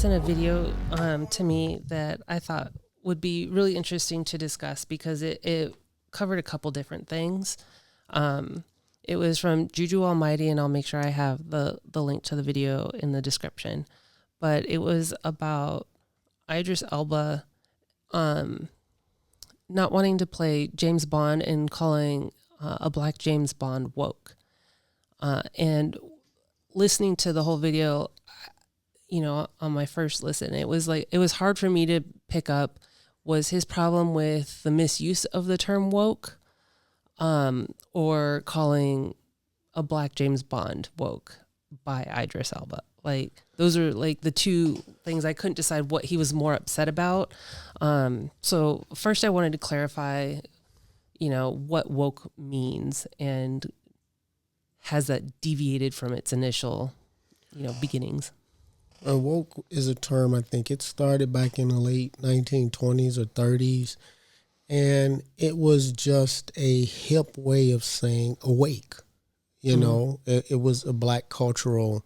sent a video to me that I thought would be really interesting to discuss because it covered a couple different things. It was from Juju Almighty, and I'll make sure I have the link to the video in the description. But it was about Idris Elba not wanting to play James Bond and calling a black James Bond woke. And listening to the whole video, on my first listen, it was hard for me to pick up was his problem with the misuse of the term woke, or calling a black James Bond woke by Idris Elba. Like, those are like the two things I couldn't decide what he was more upset about. So first I wanted to clarify, what woke means, and has that deviated from its initial, beginnings? Woke is a term, I think it started back in the late 1920s or 30s, and it was just a hip way of saying awake. It was a black cultural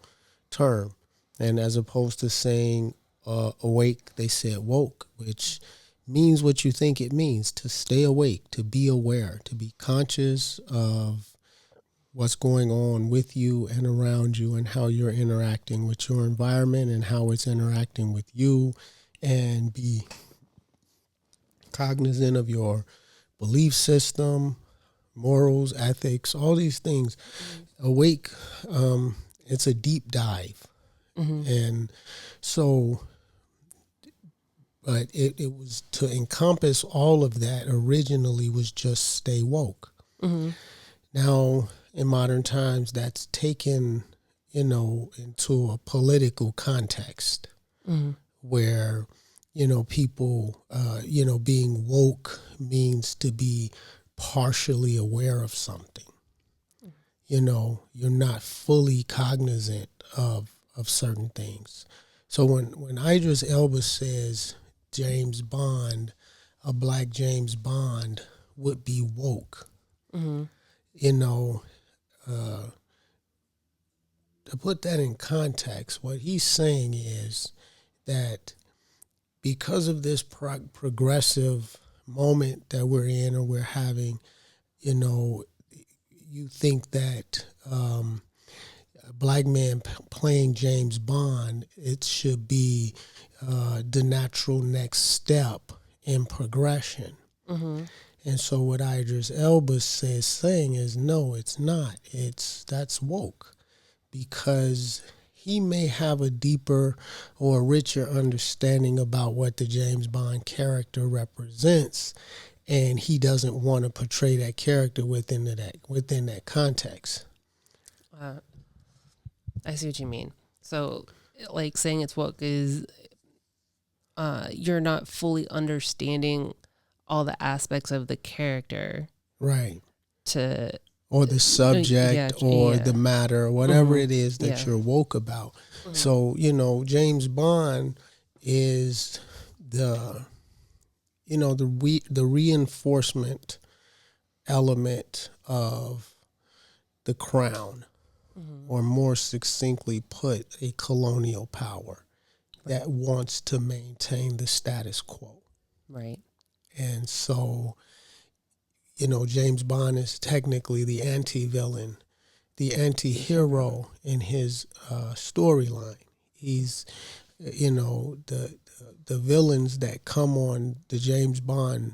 term. And as opposed to saying awake, they said woke, which means what you think it means: to stay awake, to be aware, to be conscious of what's going on with you and around you, and how you're interacting with your environment and how it's interacting with you, and be cognizant of your belief system, morals, ethics, all these things. Mm-hmm. Awake, it's a deep dive. Mm-hmm. And so, but it was to encompass all of that originally was just stay woke. Mm-hmm. Now, in modern times, that's taken, into a political context, mm-hmm. where, people, being woke means to be partially aware of something. Mm-hmm. You're not fully cognizant of certain things. So when Idris Elba says James Bond, a black James Bond would be woke, mm-hmm. To put that in context, what he's saying is that because of this progressive moment that we're in or we're having, you think that a black man playing James Bond, it should be the natural next step in progression. Mm-hmm. And so what Idris Elba saying is, no, it's not. That's woke, because he may have a deeper or a richer understanding about what the James Bond character represents, and he doesn't want to portray that character within that context. I see what you mean. So, like, saying it's woke is you're not fully understanding all the aspects of the character, right? Or the subject, or the matter, or whatever mm-hmm. it is that you're woke about. Mm-hmm. So, James Bond is the reinforcement element of the crown, mm-hmm. or more succinctly put, a colonial power that wants to maintain the status quo. Right. And so, James Bond is technically the anti-villain, the anti-hero in his storyline. He's, the villains that come on the James Bond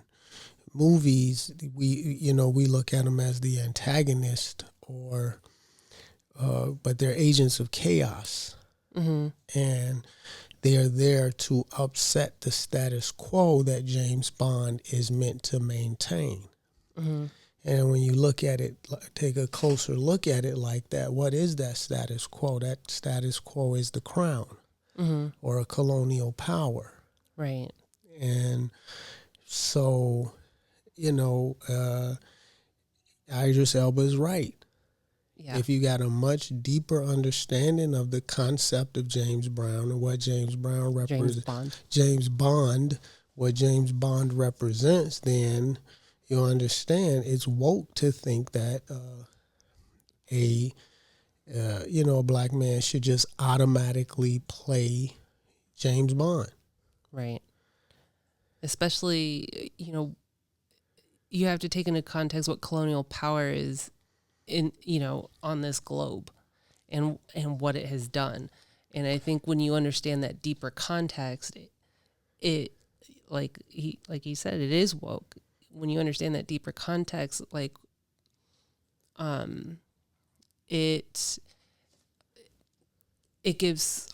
movies, we look at them as the antagonist, but they're agents of chaos. Mm-hmm. And they are there to upset the status quo that James Bond is meant to maintain. Mm-hmm. And when you look at it, take a closer look at it like that, what is that status quo? That status quo is the crown, mm-hmm. or a colonial power. Right. And so, Idris Elba is right. Yeah. If you got a much deeper understanding of the concept of James Brown and what James Brown represents, what James Bond represents, then you'll understand it's woke to think that a black man should just automatically play James Bond. Right. Especially, you have to take into context what colonial power is in, on this globe and what it has done. And I think when you understand that deeper context, it like he said, it is woke. When you understand that deeper context, it gives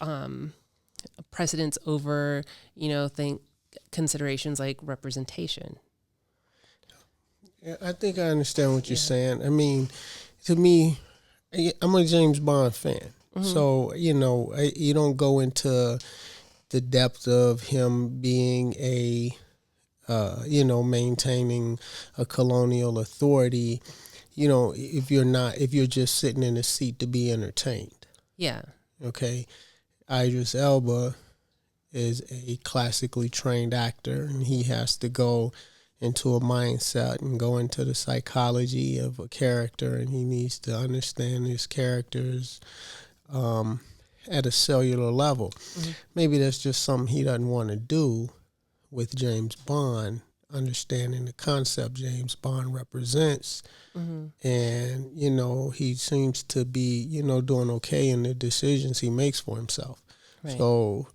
precedence over, think considerations like representation. Yeah, I think I understand what you're saying. I mean, to me, I'm a James Bond fan. Mm-hmm. So, you don't go into the depth of him being maintaining a colonial authority, if you're just sitting in a seat to be entertained. Yeah. Okay. Idris Elba is a classically trained actor, and he has to go into a mindset and go into the psychology of a character, and he needs to understand his characters at a cellular level. Mm-hmm. Maybe that's just something he doesn't want to do with James Bond, understanding the concept James Bond represents. Mm-hmm. And, he seems to be, doing okay in the decisions he makes for himself. Right. So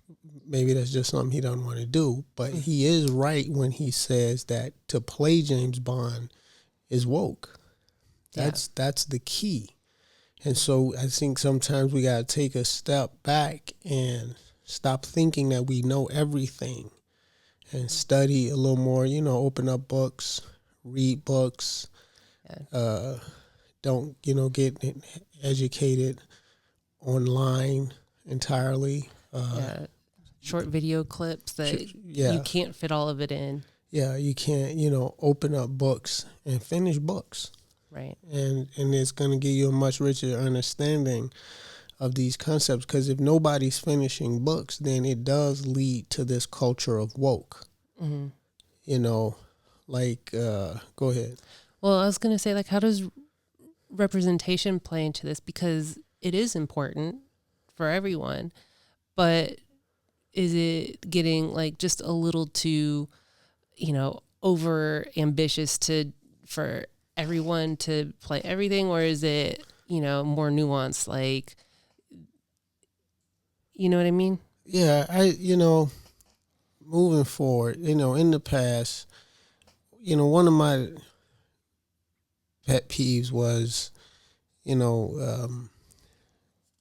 maybe that's just something he doesn't want to do. But he is right when he says that to play James Bond is woke. That's the key. And so I think sometimes we got to take a step back and stop thinking that we know everything and study a little more, open up books, read books. Yeah. Don't, get educated online entirely. Short video clips that you can't fit all of it in. Yeah, you can't, open up books and finish books. Right. And it's going to give you a much richer understanding of these concepts, because if nobody's finishing books, then it does lead to this culture of woke. Mm-hmm. Go ahead. Well, I was going to say, how does representation play into this? Because it is important for everyone, but is it getting just a little too, over ambitious for everyone to play everything, or is it, more nuanced? You know what I mean? Yeah, moving forward, in the past, one of my pet peeves was, the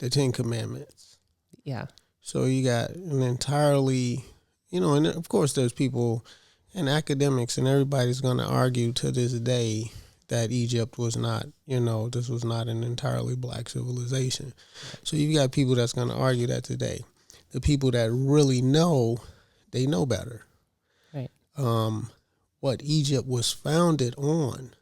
Ten Commandments. Yeah. So you got an entirely, and of course there's people and academics and everybody's going to argue to this day that Egypt was not, this was not an entirely black civilization. So you've got people that's going to argue that today. The people that really know, they know better. Right. What Egypt was founded on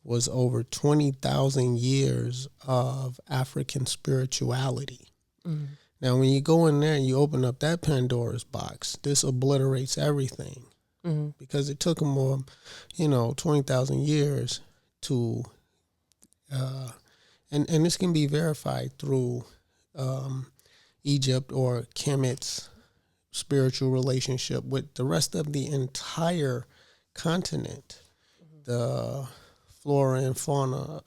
was over 20,000 years of African spirituality. Mm-hmm. Now, when you go in there and you open up that Pandora's box, this obliterates everything. Mm-hmm. Because it took them, 20,000 years to, and this can be verified through Egypt or Kemet's spiritual relationship with the rest of the entire continent. Mm-hmm. The flora and fauna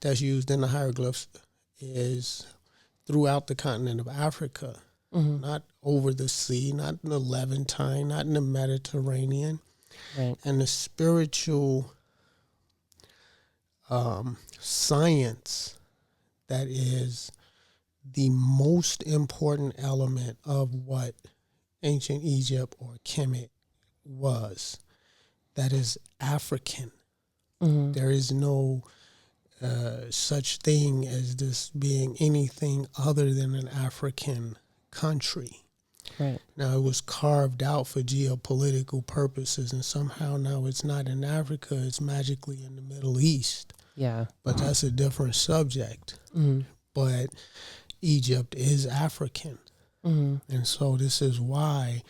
that's used in the hieroglyphs is throughout the continent of Africa. Mm-hmm. Not over the sea, not in the Levantine, not in the Mediterranean. Right. And the spiritual science that is the most important element of what ancient Egypt or Kemet was, that is African. Mm-hmm. There is no such thing as this being anything other than an African country. Right. Now, it was carved out for geopolitical purposes, and somehow now it's not in Africa, it's magically in the Middle East. Yeah. But that's a different subject. Mm-hmm. But Egypt is African. Mm-hmm. And so this is why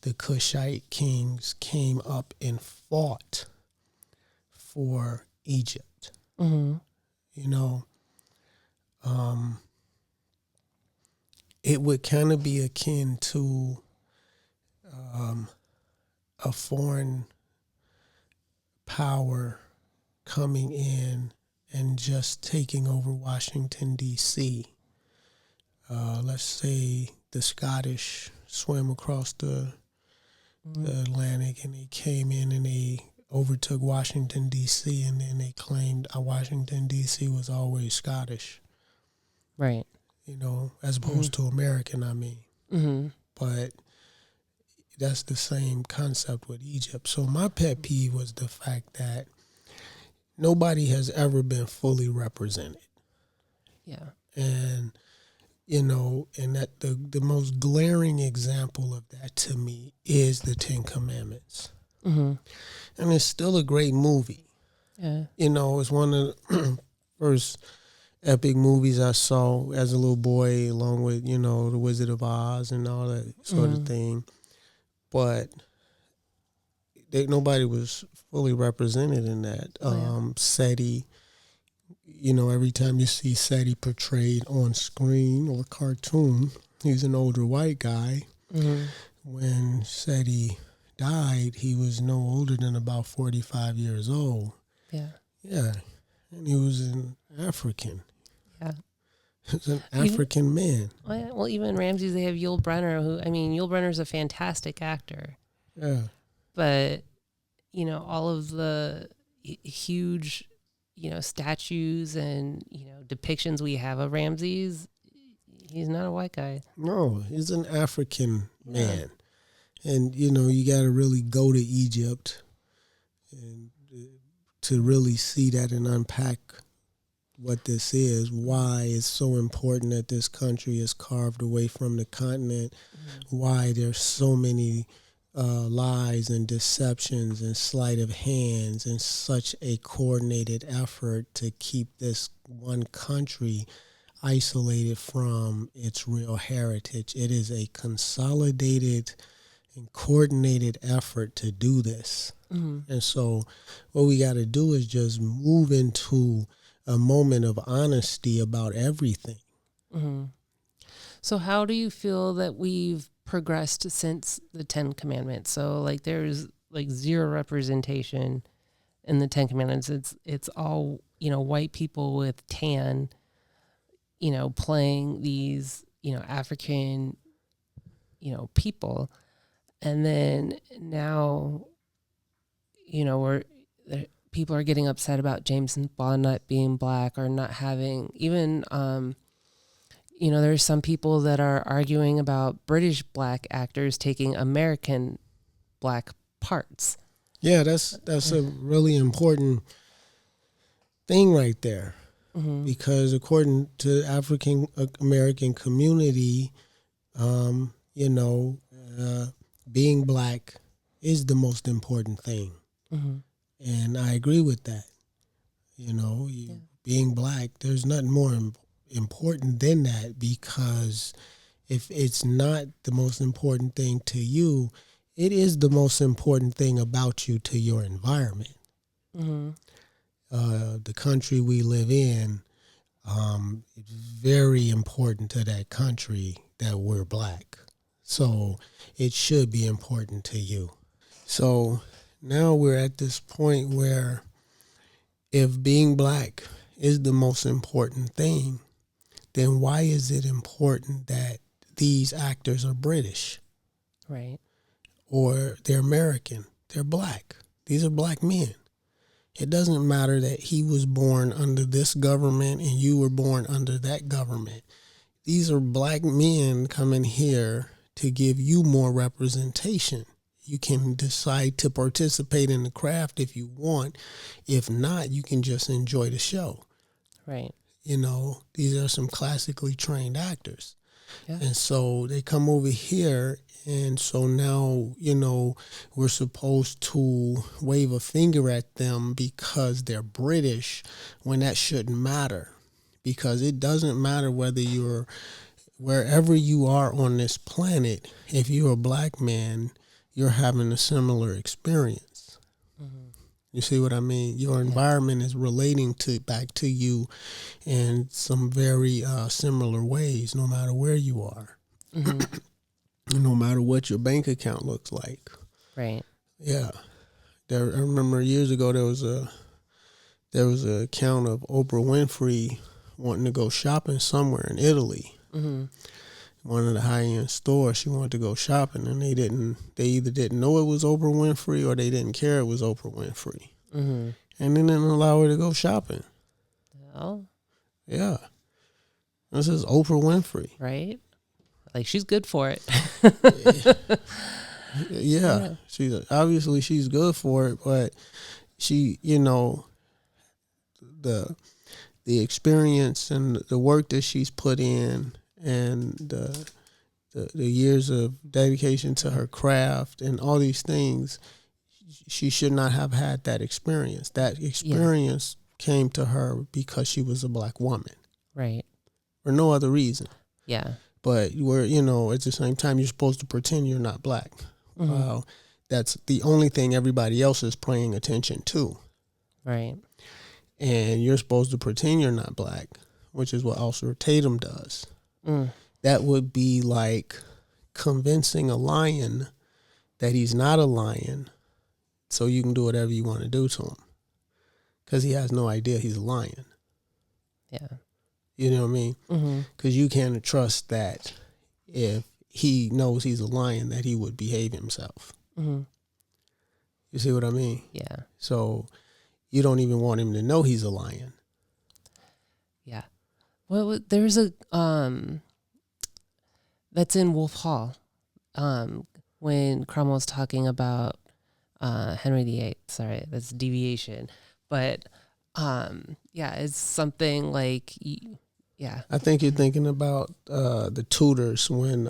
the Kushite kings came up and fought for Egypt. Mm-hmm. it would kind of be akin to a foreign power coming in and just taking over Washington, D.C. Let's say the Scottish swam across the Atlantic and they came in and they overtook Washington, D.C., and then they claimed Washington, D.C. was always Scottish. Right. You know, as opposed to American, I mean. Mm-hmm. But that's the same concept with Egypt. So my pet peeve was the fact that nobody has ever been fully represented. Yeah. And, you know, and that the most glaring example of that to me is the Ten Commandments. Mm-hmm. And it's still a great movie. Yeah. You know, it's one of the first epic movies I saw as a little boy, along with, you know, The Wizard of Oz and all that sort of thing. But nobody was fully represented in that. Seti, you know, every time you see Seti portrayed on screen or cartoon, he's an older white guy. Mm-hmm. When Seti died, he was no older than about 45 years old. Yeah. Yeah. And he was an African. Yeah. He was an African man. Well, even Ramses, they have Yul Brynner, Yul Brynner's a fantastic actor. Yeah. But, you know, all of the huge, you know, statues and, you know, depictions we have of Ramses, he's not a white guy. No, he's an African man. And, you know, you got to really go to Egypt and to really see that and unpack what this is, why it's so important that this country is carved away from the continent, why there's so many lies and deceptions and sleight of hands and such a coordinated effort to keep this one country isolated from its real heritage. It is a consolidated and coordinated effort to do this. Mm-hmm. And so what we got to do is just move into a moment of honesty about everything. Mm-hmm. So how do you feel that we've progressed since the Ten Commandments? So like there's like zero representation in the Ten Commandments. It's all, you know, white people with tan, you know, playing these, you know, African, you know, people. And then now, you know, people are getting upset about James Bond not being black or not having even, you know, there's some people that are arguing about British black actors taking American black parts. Yeah, that's a really important thing right there. Mm-hmm. Because according to the African American community, you know, being black is the most important thing. Mm-hmm. And I agree with that. You know, being black, there's nothing more important than that, because if it's not the most important thing to you, it is the most important thing about you to your environment. Mm-hmm. The country we live in, it's very important to that country that we're black. So it should be important to you. So now we're at this point where if being black is the most important thing, then why is it important that these actors are British? Right. Or they're American. They're black. These are black men. It doesn't matter that he was born under this government and you were born under that government. These are black men coming here to give you more representation. You can decide to participate in the craft if you want. If not, you can just enjoy the show. Right. You know, these are some classically trained actors. Yeah. And so they come over here, and so now, you know, we're supposed to wave a finger at them because they're British, when that shouldn't matter. Because it doesn't matter whether you're wherever you are on this planet, if you're a black man, you're having a similar experience. Mm-hmm. You see what I mean? Your environment is relating to back to you in some very similar ways, no matter where you are, no matter what your bank account looks like. Right. Yeah, I remember years ago there was a account of Oprah Winfrey wanting to go shopping somewhere in Italy. One of the high end stores, she wanted to go shopping, and they either didn't know it was Oprah Winfrey or they didn't care it was Oprah Winfrey, and they didn't allow her to go shopping. Oh, Yeah, this is Oprah Winfrey, right. Like, she's good for it. yeah. She's good for it, but she, the experience and the work that she's put in, and the years of dedication to her craft and all these things, she should not have had that experience. That experience came to her because she was a black woman. Right. For no other reason. Yeah. But at the same time, you're supposed to pretend you're not black. That's the only thing everybody else is paying attention to. Right. And you're supposed to pretend you're not black, which is what Officer Tatum does. That would be like convincing a lion that he's not a lion so you can do whatever you want to do to him. Because he has no idea he's a lion. Yeah. You know what I mean? Because you can't trust that if he knows he's a lion that he would behave himself. You see what I mean? Yeah. So you don't even want him to know he's a lion. Yeah. Well, there's a that's in Wolf Hall, when Cromwell's talking about Henry VIII. Sorry, that's deviation, but it's something like I think you're thinking about the Tudors when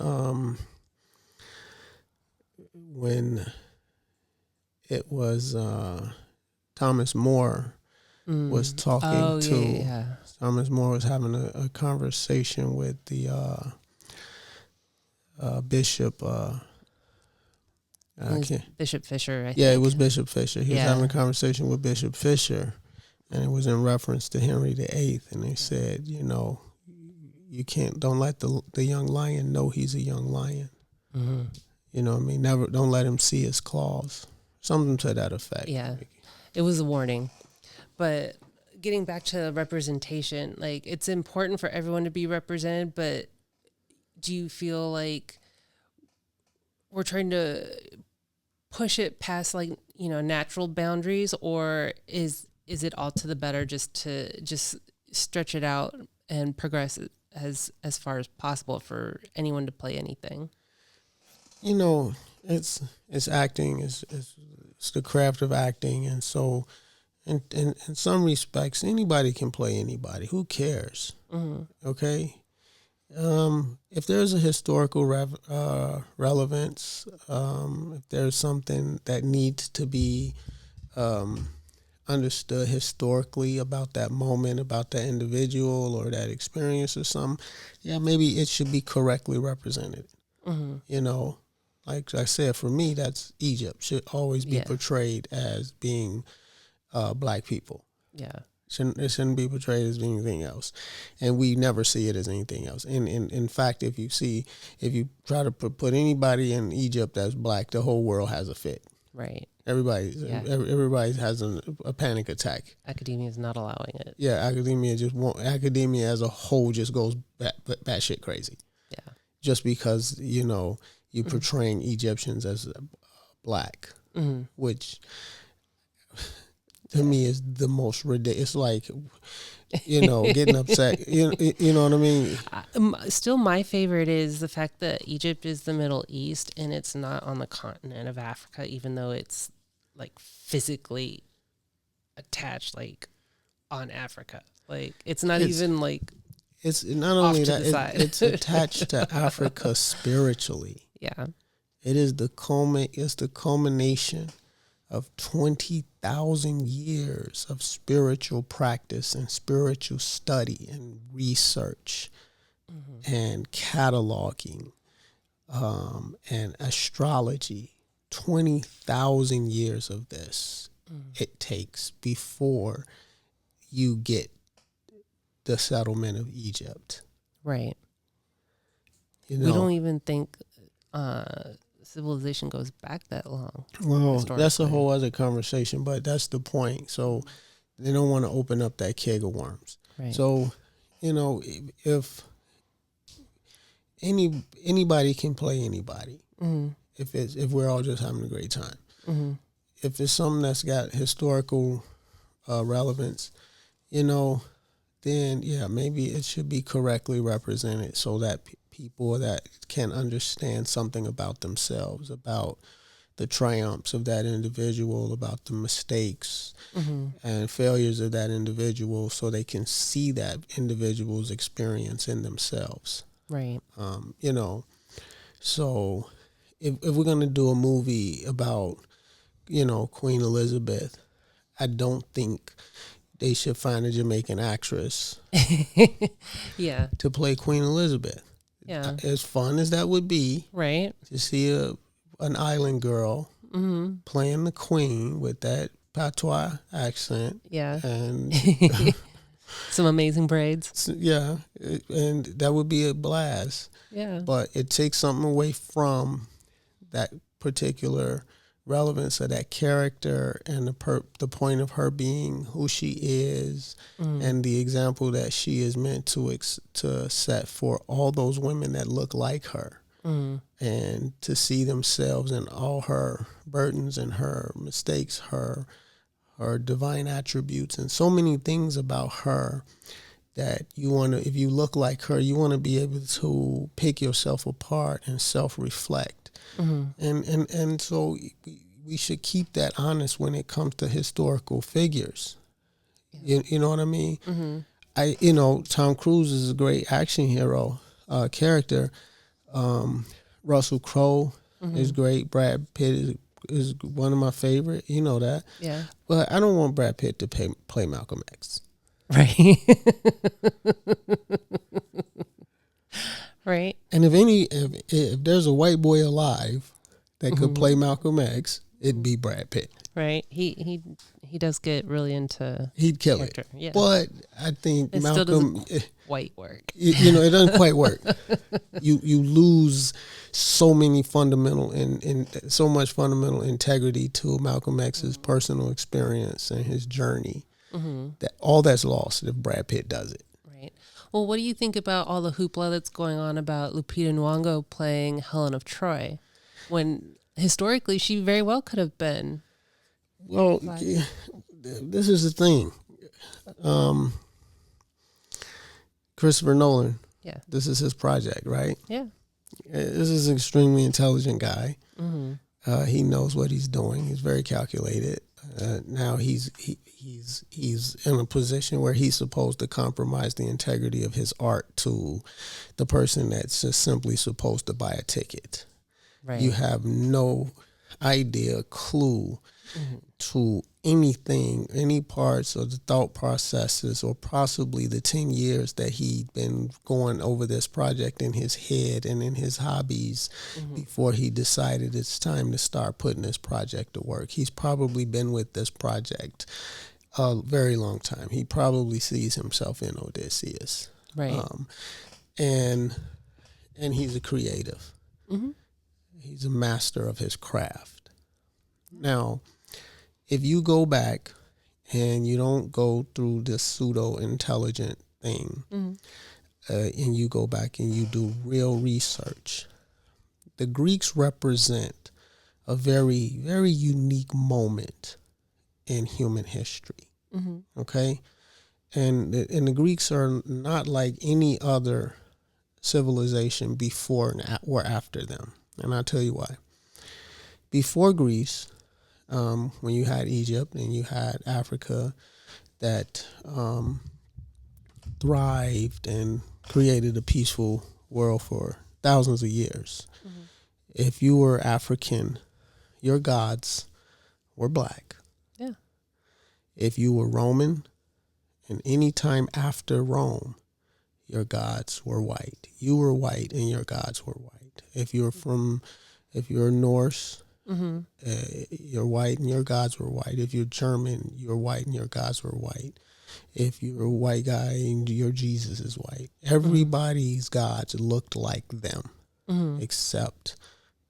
it was Thomas More was talking to. Thomas More was having a conversation with the Bishop. Bishop Fisher. I think. It was Bishop Fisher. He was having a conversation with Bishop Fisher, and it was in reference to Henry VIII. And they said, don't let the young lion know he's a young lion. You know what I mean? Don't let him see his claws. Something to that effect. Yeah, it was a warning. But getting back to representation, like, it's important for everyone to be represented, but do you feel like we're trying to push it past, like, natural boundaries, or is it all to the better just to stretch it out and progress as far as possible for anyone to play anything? It's acting, it's the craft of acting, and so in some respects anybody can play anybody. Who cares? Okay. If there's a historical relevance, if there's something that needs to be understood historically about that moment, about that individual or that experience or something, maybe it should be correctly represented. Like I said, for me, that's Egypt should always be portrayed as being black people. Yeah. It shouldn't be portrayed as anything else, and we never see it as anything else. And in fact, if you try to put anybody in Egypt as black, the whole world has a fit. Right. Everybody has a panic attack. Academia is not allowing it. Yeah, academia as a whole just goes batshit crazy. Yeah. Just because you're portraying Egyptians as black, which to me is the most ridiculous. It's like, getting upset. You know what I mean? Still, my favorite is the fact that Egypt is the Middle East and it's not on the continent of Africa, even though it's like physically attached, like on Africa. Like, it's not even like. It's not only that, it's attached to Africa spiritually. Yeah. It is it's the culmination of 20,000 years of spiritual practice and spiritual study and research and cataloging and astrology. 20,000 years of this it takes before you get the settlement of Egypt. Right. You know, We don't even think civilization goes back that long. well, that's a whole other conversation, but that's the point. So they don't want to open up that keg of worms. Right. So, if anybody can play anybody, if we're all just having a great time, if it's something that's got historical relevance, then yeah, maybe it should be correctly represented so that people that can understand something about themselves, about the triumphs of that individual, about the mistakes and failures of that individual, so they can see that individual's experience in themselves. Right. So if we're going to do a movie about, Queen Elizabeth, I don't think they should find a Jamaican actress Yeah. to play Queen Elizabeth. Yeah. As fun as that would be, Right. to see an island girl playing the queen with that patois accent. Yeah. And some amazing braids. yeah, and that would be a blast. Yeah. But it takes something away from that particular relevance of that character and the point of her being who she is and the example that she is meant to set for all those women that look like her. And to see themselves in all her burdens and her mistakes, her divine attributes, and so many things about her that you want to, if you look like her, you want to be able to pick yourself apart and self-reflect. And so we should keep that honest when it comes to historical figures. Yeah. You know what I mean? Tom Cruise is a great action hero character. Russell Crowe is great. Brad Pitt is one of my favorite. You know that. Yeah. But I don't want Brad Pitt to play Malcolm X. Right. Right. And if there's a white boy alive that could play Malcolm X, it'd be Brad Pitt. Right. He does get really into He'd kill character. it. Yeah. But I think it Malcolm still doesn't quite work. It doesn't quite work. You lose so many fundamental and so much fundamental integrity to Malcolm X's personal experience and his journey. That all that's lost if Brad Pitt does it. Right. Well, what do you think about all the hoopla that's going on about Lupita Nyong'o playing Helen of Troy, when historically she very well could have been? Well, this is the thing. Christopher Nolan. Yeah. This is his project, right? Yeah. This is an extremely intelligent guy. He knows what he's doing. He's very calculated. Now he's in a position where he's supposed to compromise the integrity of his art to the person that's just simply supposed to buy a ticket. Right. You have no idea, clue to anything, any parts of the thought processes, or possibly the 10 years that he'd been going over this project in his head and in his hobbies before he decided it's time to start putting this project to work. He's probably been with this project a very long time. He probably sees himself in Odysseus. Right. And he's a creative. He's a master of his craft. Now, if you go back and you don't go through this pseudo-intelligent thing, and you go back and you do real research, the Greeks represent a very, very unique moment in human history. Okay? And the Greeks are not like any other civilization before or after them. And I'll tell you why. Before Greece, when you had Egypt and you had Africa that thrived and created a peaceful world for thousands of years. If you were African, your gods were black. Yeah. If you were Roman, and any time after Rome, your gods were white. You were white and your gods were white. If you're Norse, You're white and your gods were white. If you're German, you're white and your gods were white. If you're a white guy and your Jesus is white. Everybody's gods looked like them except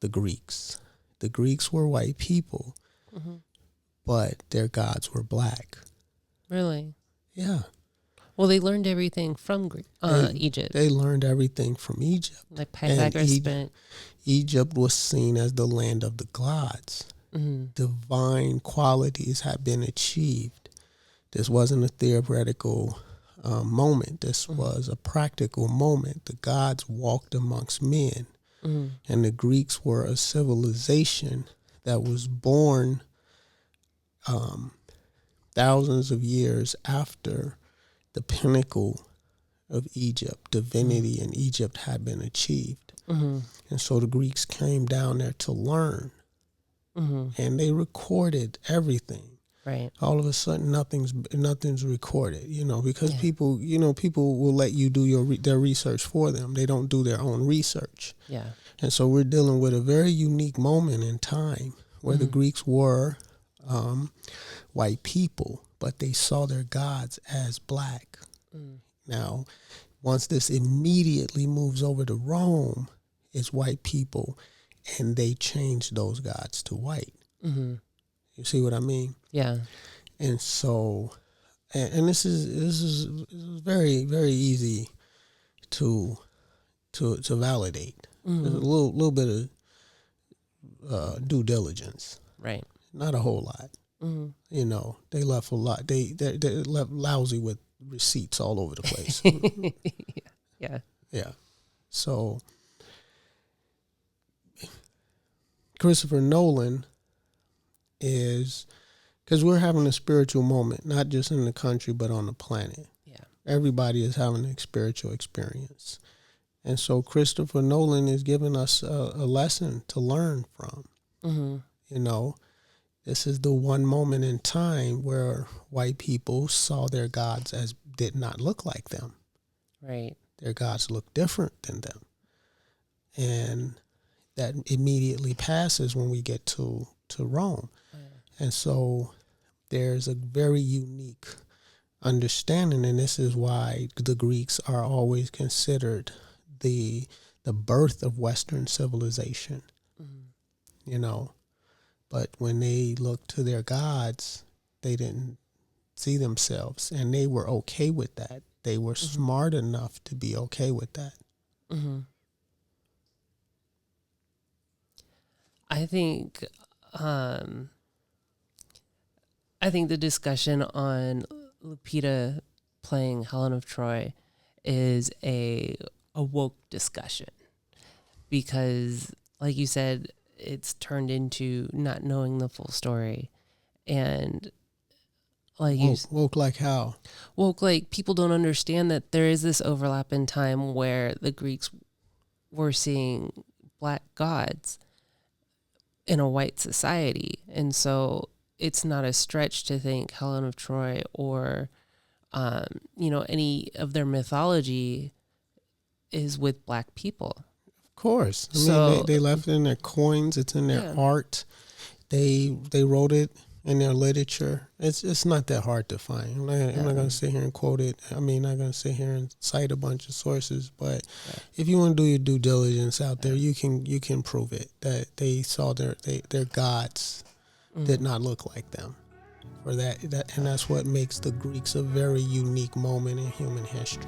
the Greeks. The Greeks were white people, but their gods were black. Really? Yeah. Well, they learned everything from Egypt. They learned everything from Egypt. Like Pythagoras spent. Egypt was seen as the land of the gods. Divine qualities had been achieved. This wasn't a theoretical moment. This was a practical moment. The gods walked amongst men. And the Greeks were a civilization that was born thousands of years after the pinnacle of Egypt, divinity in Egypt, had been achieved. And so the Greeks came down there to learn. And they recorded everything. Right. All of a sudden, nothing's recorded, because people will let you do their research for them. They don't do their own research. Yeah. And so we're dealing with a very unique moment in time where the Greeks were white people, but they saw their gods as black. Now, once this immediately moves over to Rome, it's white people, and they change those gods to white. You see what I mean? Yeah. And so, and this is very, very easy to validate. There's a little bit of due diligence. Right. Not a whole lot. They left a lot. They left lousy with receipts all over the place. Yeah. Yeah. So Christopher Nolan is, because we're having a spiritual moment, not just in the country, but on the planet. Yeah. Everybody is having a spiritual experience. And so Christopher Nolan is giving us a lesson to learn from. This is the one moment in time where white people saw their gods as did not look like them. Right. Their gods look different than them. And that immediately passes when we get to Rome. And so there's a very unique understanding, and this is why the Greeks are always considered the birth of Western civilization. But when they looked to their gods, they didn't see themselves, and they were okay with that. They were smart enough to be okay with that. I think the discussion on Lupita playing Helen of Troy is a woke discussion, because, like you said, it's turned into not knowing the full story. And like woke like how? Woke like people don't understand that there is this overlap in time where the Greeks were seeing black gods in a white society. And so it's not a stretch to think Helen of Troy or, any of their mythology is with black people. Of course. I mean, they left it in their coins. It's in their art. They wrote it in their literature. It's not that hard to find. I'm not going to sit here and quote it. I mean, not going to sit here and cite a bunch of sources. But if you want to do your due diligence out there, you can prove it, that they saw their gods did not look like them. For that, and that's what makes the Greeks a very unique moment in human history.